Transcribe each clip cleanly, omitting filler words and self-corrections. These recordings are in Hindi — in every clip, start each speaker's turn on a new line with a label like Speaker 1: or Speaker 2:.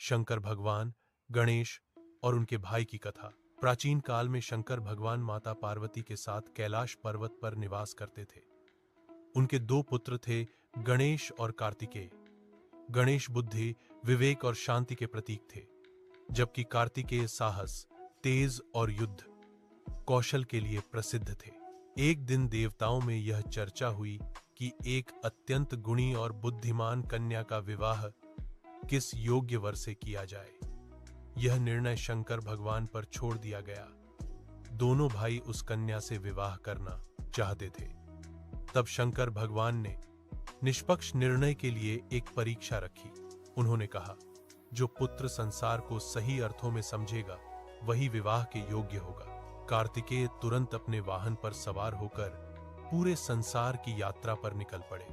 Speaker 1: शंकर भगवान, गणेश और उनके भाई की कथा। प्राचीन काल में शंकर भगवान माता पार्वती के साथ कैलाश पर्वत पर निवास करते थे। उनके दो पुत्र थे, गणेश और कार्तिकेय। गणेश बुद्धि, विवेक और शांति के प्रतीक थे, जबकि कार्तिकेय साहस, तेज और युद्ध कौशल के लिए प्रसिद्ध थे। एक दिन देवताओं में यह चर्चा हुई कि एक अत्यंत गुणी और बुद्धिमान कन्या का विवाह किस योग्य वर से किया जाए। यह निर्णय शंकर भगवान पर छोड़ दिया गया। दोनों भाई उस कन्या से विवाह करना चाहते थे। तब शंकर भगवान ने निष्पक्ष निर्णय के लिए एक परीक्षा रखी। उन्होंने कहा, जो पुत्र संसार को सही अर्थों में समझेगा वही विवाह के योग्य होगा। कार्तिकेय तुरंत अपने वाहन पर सवार होकर पूरे संसार की यात्रा पर निकल पड़े।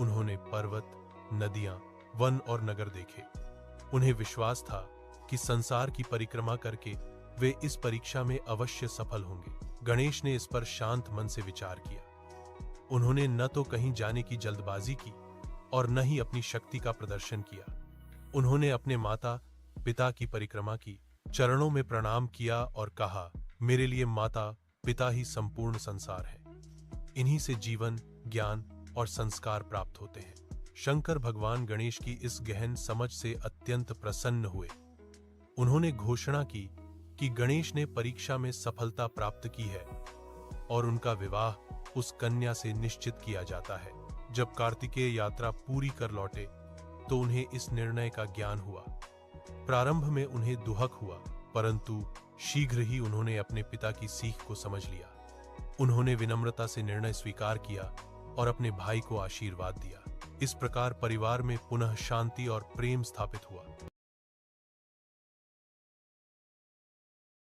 Speaker 1: उन्होंने पर्वत, नदियां, वन और नगर देखे। उन्हें विश्वास था कि संसार की परिक्रमा करके वे इस परीक्षा में अवश्य सफल होंगे। गणेश ने इस पर शांत मन से विचार किया। उन्होंने न तो कहीं जाने की जल्दबाजी की और न ही अपनी शक्ति का प्रदर्शन किया। उन्होंने अपने माता पिता की परिक्रमा की, चरणों में प्रणाम किया और कहा, मेरे लिए माता पिता ही संपूर्ण संसार है। इन्हीं से जीवन, ज्ञान और संस्कार प्राप्त होते हैं। शंकर भगवान गणेश की इस गहन समझ से अत्यंत प्रसन्न हुए। उन्होंने घोषणा की कि गणेश ने परीक्षा में सफलता प्राप्त की है और उनका विवाह उस कन्या से निश्चित किया जाता है। जब कार्तिकेय यात्रा पूरी कर लौटे तो उन्हें इस निर्णय का ज्ञान हुआ। प्रारंभ में उन्हें दुहक हुआ, परंतु शीघ्र ही उन्होंने अपने पिता की सीख को समझ लिया। उन्होंने विनम्रता से निर्णय स्वीकार किया और अपने भाई को आशीर्वाद दिया। इस प्रकार परिवार में पुनः शांति और प्रेम स्थापित हुआ।